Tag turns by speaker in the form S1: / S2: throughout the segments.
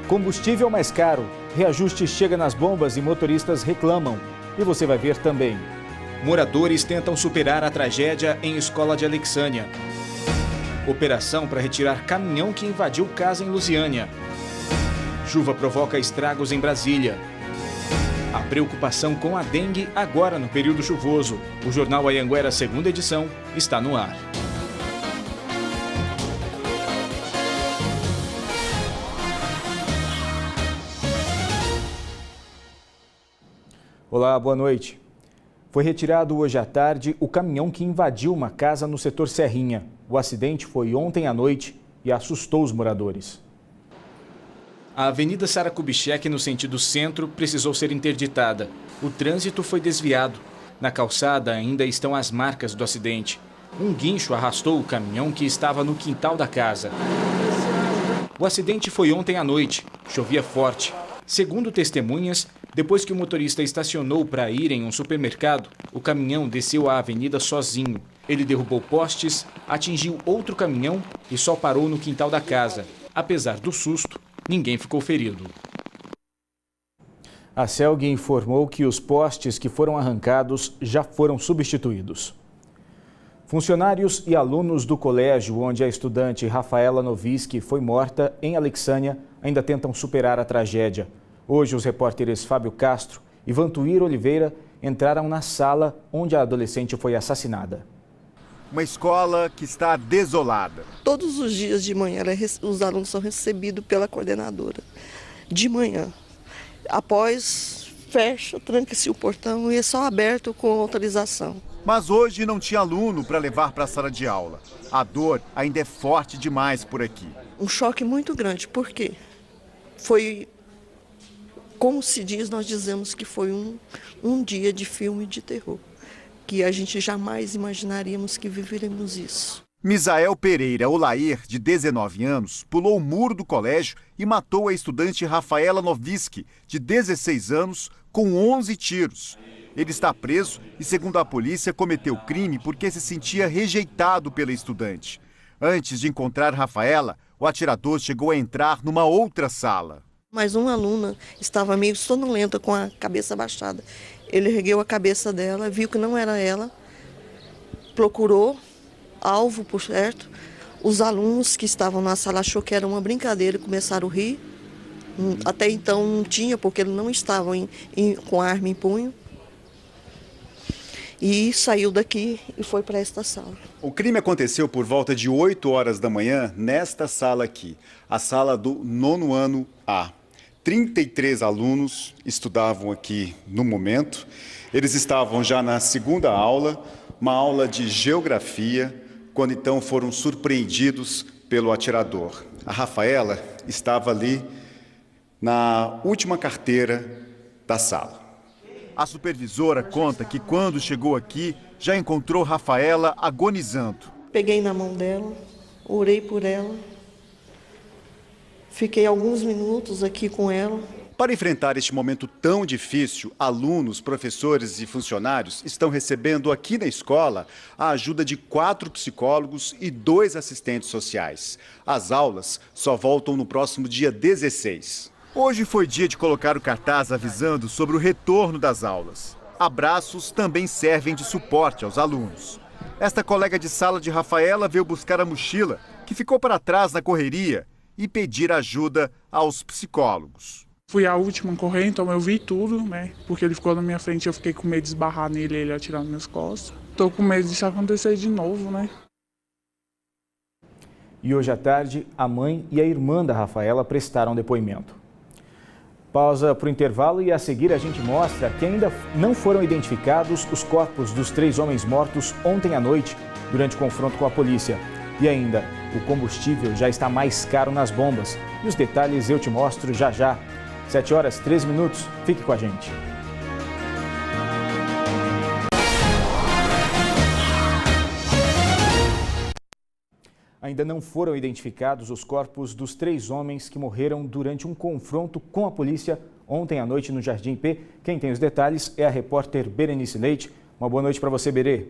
S1: Combustível mais caro, reajuste chega nas bombas e motoristas reclamam. E você vai ver também.
S2: Moradores tentam superar a tragédia em escola de Alexânia. Operação para retirar caminhão que invadiu casa em Lusiânia. Chuva provoca estragos em Brasília. A preocupação com a dengue agora no período chuvoso. O Jornal Anhanguera, segunda edição, está no ar.
S1: Olá, boa noite. Foi retirado hoje à tarde o caminhão que invadiu uma casa no setor Serrinha. O acidente foi ontem à noite e assustou os moradores.
S2: A Avenida Sara Kubitschek, no sentido centro, precisou ser interditada. O trânsito foi desviado. Na calçada ainda estão as marcas do acidente. Um guincho arrastou o caminhão que estava no quintal da casa. O acidente foi ontem à noite. Chovia forte. Segundo testemunhas, depois que o motorista estacionou para ir em um supermercado, o caminhão desceu a avenida sozinho. Ele derrubou postes, atingiu outro caminhão e só parou no quintal da casa. Apesar do susto, ninguém ficou ferido.
S1: A CELG informou que os postes que foram arrancados já foram substituídos. Funcionários e alunos do colégio onde a estudante Rafaela Noviski foi morta, em Alexânia, ainda tentam superar a tragédia. Hoje, os repórteres Fábio Castro e Vantuir Oliveira entraram na sala onde a adolescente foi assassinada.
S3: Uma escola que está desolada.
S4: Todos os dias de manhã, os alunos são recebidos pela coordenadora. De manhã. Após, fecha, tranca-se o portão e é só aberto com autorização.
S3: Mas hoje não tinha aluno para levar para a sala de aula. A dor ainda é forte demais por aqui.
S4: Um choque muito grande, por quê? Foi, como se diz, nós dizemos que foi um dia de filme de terror. Que a gente jamais imaginaríamos que viveríamos isso.
S3: Misael Pereira Olair, de 19 anos, pulou o muro do colégio e matou a estudante Rafaela Noviski, de 16 anos, com 11 tiros. Ele está preso e, segundo a polícia, cometeu o crime porque se sentia rejeitado pela estudante. Antes de encontrar Rafaela, o atirador chegou a entrar numa outra sala.
S4: Mas uma aluna estava meio sonolenta, com a cabeça baixada. Ele ergueu a cabeça dela, viu que não era ela, procurou alvo por certo. Os alunos que estavam na sala achou que era uma brincadeira e começaram a rir. Até então não tinha, porque eles não estavam com a arma em punho. E saiu daqui e foi para esta sala.
S3: O crime aconteceu por volta de 8 horas da manhã nesta sala aqui, a sala do 9º ano A. 33 alunos estudavam aqui no momento. Eles estavam já na segunda aula, uma aula de geografia, quando então foram surpreendidos pelo atirador. A Rafaela estava ali na última carteira da sala. A supervisora conta que quando chegou aqui, já encontrou Rafaela agonizando.
S4: Peguei na mão dela, orei por ela, fiquei alguns minutos aqui com ela.
S3: Para enfrentar este momento tão difícil, alunos, professores e funcionários estão recebendo aqui na escola a ajuda de 4 psicólogos e 2 assistentes sociais. As aulas só voltam no próximo dia 16. Hoje foi dia de colocar o cartaz avisando sobre o retorno das aulas. Abraços também servem de suporte aos alunos. Esta colega de sala de Rafaela veio buscar a mochila, que ficou para trás na correria, e pedir ajuda aos psicólogos.
S5: Fui a última a correr, então eu vi tudo, né? Porque ele ficou na minha frente, eu fiquei com medo de esbarrar nele e ele atirar nas minhas costas. Tô com medo disso acontecer de novo, né?
S1: E hoje à tarde, a mãe e a irmã da Rafaela prestaram depoimento. Pausa para o intervalo e a seguir a gente mostra que ainda não foram identificados os corpos dos 3 homens mortos ontem à noite durante o confronto com a polícia. E ainda, o combustível já está mais caro nas bombas. E os detalhes eu te mostro já já. 7 horas, 13 minutos. Fique com a gente. Ainda não foram identificados os corpos dos 3 homens que morreram durante um confronto com a polícia ontem à noite no Jardim P. Quem tem os detalhes é a repórter Berenice Leite. Uma boa noite para você, Berê.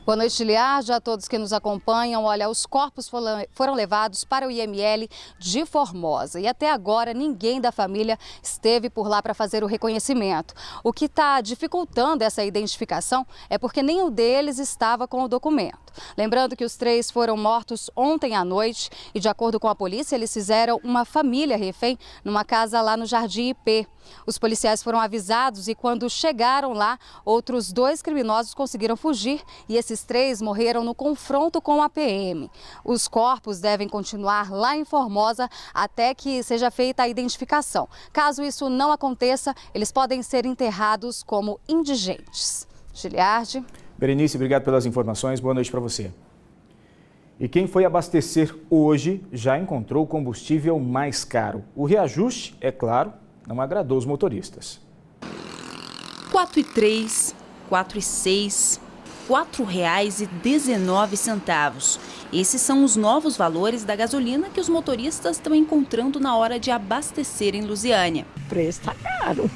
S6: Boa noite, Liardi, a todos que nos acompanham. Olha, os corpos foram levados para o IML de Formosa e até agora ninguém da família esteve por lá para fazer o reconhecimento. O que está dificultando essa identificação é porque nenhum deles estava com o documento. Lembrando que os 3 foram mortos ontem à noite e, de acordo com a polícia, eles fizeram uma família refém numa casa lá no Jardim IP. Os policiais foram avisados e, quando chegaram lá, outros 2 criminosos conseguiram fugir e esses 3 morreram no confronto com a PM. Os corpos devem continuar lá em Formosa até que seja feita a identificação. Caso isso não aconteça, eles podem ser enterrados como indigentes. Giliardi.
S1: Berenice, obrigado pelas informações. Boa noite para você. E quem foi abastecer hoje já encontrou o combustível mais caro. O reajuste, é claro, não agradou os motoristas.
S7: R$ 4,03, R$ 4,06, R$ 4,19. Esses são os novos valores da gasolina que os motoristas estão encontrando na hora de abastecer em Lusiânia.
S8: O preço está caro,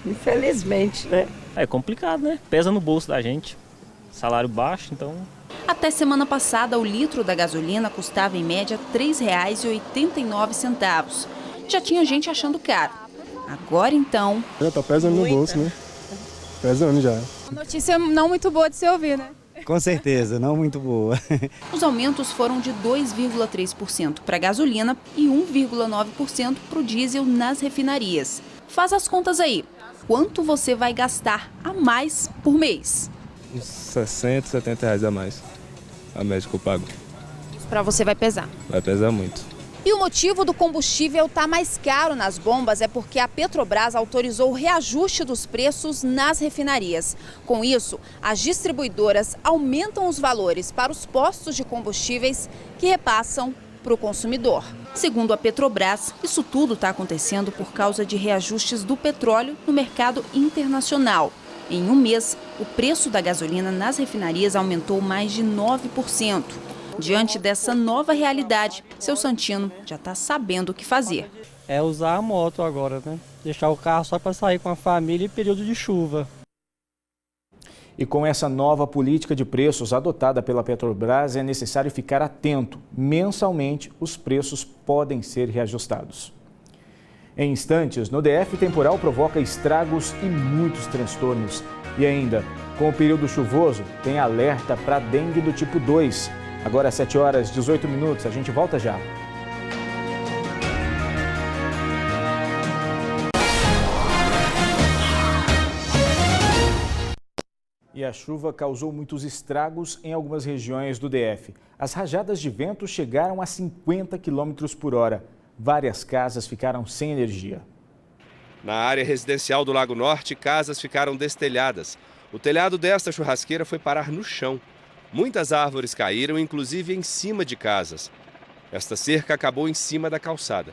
S8: infelizmente, né?
S9: É complicado, né? Pesa no bolso da gente. Salário baixo, então...
S7: Até semana passada, o litro da gasolina custava em média R$ 3,89. Já tinha gente achando caro. Agora então...
S10: Já tá pesando no bolso, né? Pesando já.
S11: Uma notícia não muito boa de se ouvir, né?
S12: Com certeza, não muito boa.
S7: Os aumentos foram de 2,3% para a gasolina e 1,9% para o diesel nas refinarias. Faz as contas aí. Quanto você vai gastar a mais por mês?
S10: Uns 60, 70 reais a mais. A média que eu pago.
S11: Isso para você vai pesar.
S10: Vai pesar muito.
S11: E o motivo do combustível estar mais caro nas bombas é porque a Petrobras autorizou o reajuste dos preços nas refinarias. Com isso, as distribuidoras aumentam os valores para os postos de combustíveis que repassam para o consumidor. Segundo a Petrobras, isso tudo está acontecendo por causa de reajustes do petróleo no mercado internacional. Em um mês, o preço da gasolina nas refinarias aumentou mais de 9%. Diante dessa nova realidade, seu Santino já está sabendo o que fazer.
S9: É usar a moto agora, né? Deixar o carro só para sair com a família em período de chuva.
S1: E com essa nova política de preços adotada pela Petrobras, é necessário ficar atento. Mensalmente, os preços podem ser reajustados. Em instantes, no DF, temporal provoca estragos e muitos transtornos. E ainda, com o período chuvoso, tem alerta para dengue do tipo 2. Agora, 7h18, a gente volta já. E a chuva causou muitos estragos em algumas regiões do DF. As rajadas de vento chegaram a 50 km por hora. Várias casas ficaram sem energia.
S13: Na área residencial do Lago Norte, casas ficaram destelhadas. O telhado desta churrasqueira foi parar no chão. Muitas árvores caíram, inclusive em cima de casas. Esta cerca acabou em cima da calçada.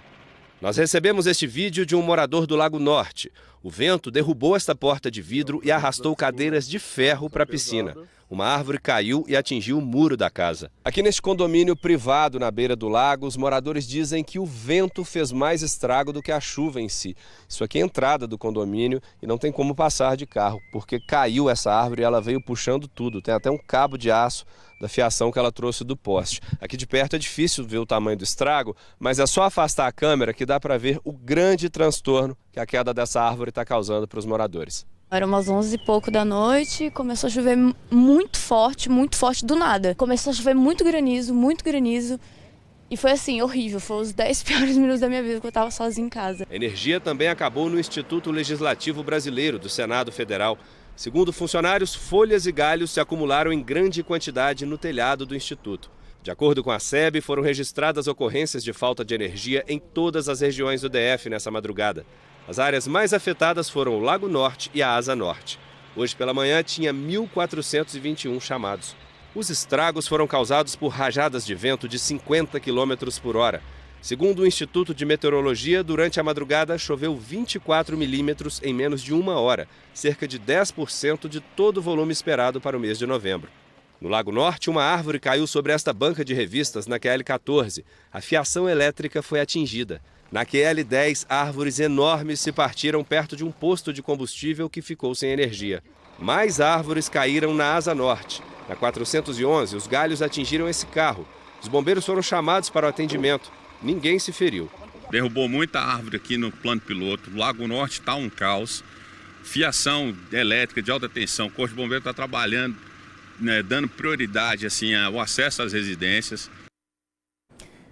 S13: Nós recebemos este vídeo de um morador do Lago Norte. O vento derrubou esta porta de vidro e arrastou cadeiras de ferro para a piscina. Uma árvore caiu e atingiu o muro da casa. Aqui neste condomínio privado na beira do lago, os moradores dizem que o vento fez mais estrago do que a chuva em si. Isso aqui é a entrada do condomínio e não tem como passar de carro, porque caiu essa árvore e ela veio puxando tudo. Tem até um cabo de aço da fiação que ela trouxe do poste. Aqui de perto é difícil ver o tamanho do estrago, mas é só afastar a câmera que dá para ver o grande transtorno que a queda dessa árvore está causando para os moradores.
S14: Era umas 11 e pouco da noite, começou a chover muito forte do nada. Começou a chover muito granizo, e foi assim, horrível. Foi os 10 piores minutos da minha vida que eu estava sozinha em casa.
S13: A energia também acabou no Instituto Legislativo Brasileiro do Senado Federal. Segundo funcionários, folhas e galhos se acumularam em grande quantidade no telhado do Instituto. De acordo com a SEB, foram registradas ocorrências de falta de energia em todas as regiões do DF nessa madrugada. As áreas mais afetadas foram o Lago Norte e a Asa Norte. Hoje pela manhã tinha 1.421 chamados. Os estragos foram causados por rajadas de vento de 50 km por hora. Segundo o Instituto de Meteorologia, durante a madrugada choveu 24 milímetros em menos de uma hora, cerca de 10% de todo o volume esperado para o mês de novembro. No Lago Norte, uma árvore caiu sobre esta banca de revistas na QL 14. A fiação elétrica foi atingida. Na QL 10, árvores enormes se partiram perto de um posto de combustível que ficou sem energia. Mais árvores caíram na asa norte. Na 411, os galhos atingiram esse carro. Os bombeiros foram chamados para o atendimento. Ninguém se feriu.
S15: Derrubou muita árvore aqui no plano piloto. O Lago Norte está um caos. Fiação elétrica de alta tensão. O Corpo de Bombeiro está trabalhando, né, dando prioridade assim, ao acesso às residências.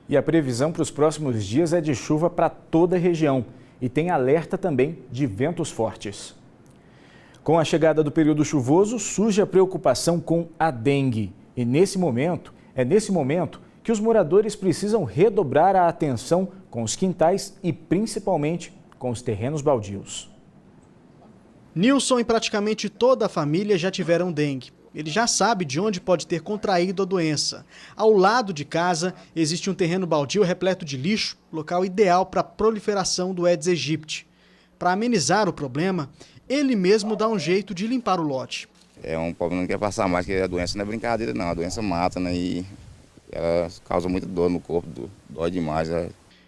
S1: E a previsão para os próximos dias é de chuva para toda a região. E tem alerta também de ventos fortes. Com a chegada do período chuvoso, surge a preocupação com a dengue. E é nesse momento que os moradores precisam redobrar a atenção com os quintais e principalmente com os terrenos baldios.
S16: Nilson e praticamente toda a família já tiveram dengue. Ele já sabe de onde pode ter contraído a doença. Ao lado de casa existe um terreno baldio repleto de lixo, local ideal para a proliferação do Aedes aegypti. Para amenizar o problema, ele mesmo dá um jeito de limpar o lote.
S17: É um problema que não quer passar mais, porque a doença não é brincadeira não, a doença mata, né? E ela causa muita dor no corpo, dói demais.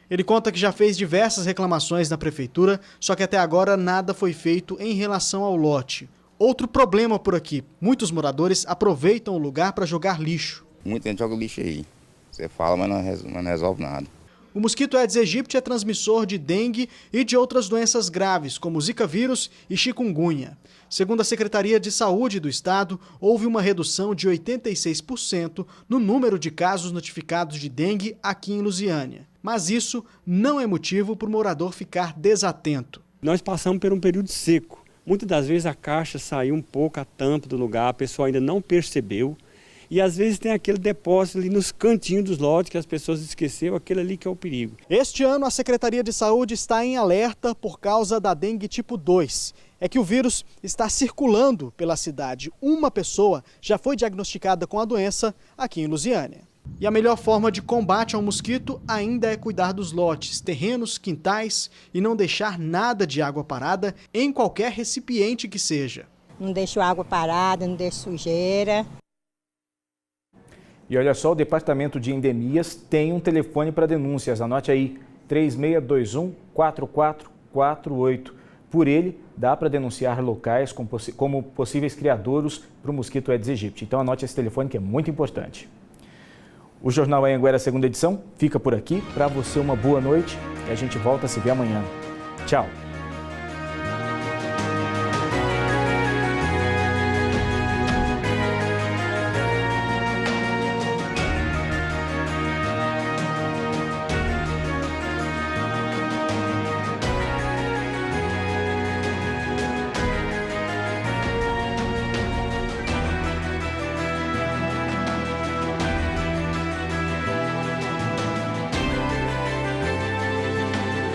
S16: Ele conta que já fez diversas reclamações na prefeitura, só que até agora nada foi feito em relação ao lote. Outro problema por aqui, muitos moradores aproveitam o lugar para jogar lixo.
S17: Muita gente joga lixo aí, você fala, mas não resolve nada.
S16: O mosquito Aedes aegypti é transmissor de dengue e de outras doenças graves, como zika vírus e chikungunya. Segundo a Secretaria de Saúde do Estado, houve uma redução de 86% no número de casos notificados de dengue aqui em Lusiânia. Mas isso não é motivo para o morador ficar desatento.
S18: Nós passamos por um período seco. Muitas das vezes a caixa saiu um pouco, a tampa do lugar, a pessoa ainda não percebeu. E às vezes tem aquele depósito ali nos cantinhos dos lotes que as pessoas esqueceram, aquele ali que é o perigo.
S16: Este ano a Secretaria de Saúde está em alerta por causa da dengue tipo 2. É que o vírus está circulando pela cidade. Uma pessoa já foi diagnosticada com a doença aqui em Lusiânia. E a melhor forma de combate ao mosquito ainda é cuidar dos lotes, terrenos, quintais e não deixar nada de água parada em qualquer recipiente que seja.
S8: Não deixo água parada, não deixo sujeira.
S1: E olha só, o Departamento de Endemias tem um telefone para denúncias. Anote aí, 3621-4448. Por ele, dá para denunciar locais como possíveis criadouros para o mosquito Aedes aegypti. Então anote esse telefone que é muito importante. O Jornal Anhanguera, segunda edição, fica por aqui. Para você uma boa noite e a gente volta a se ver amanhã. Tchau!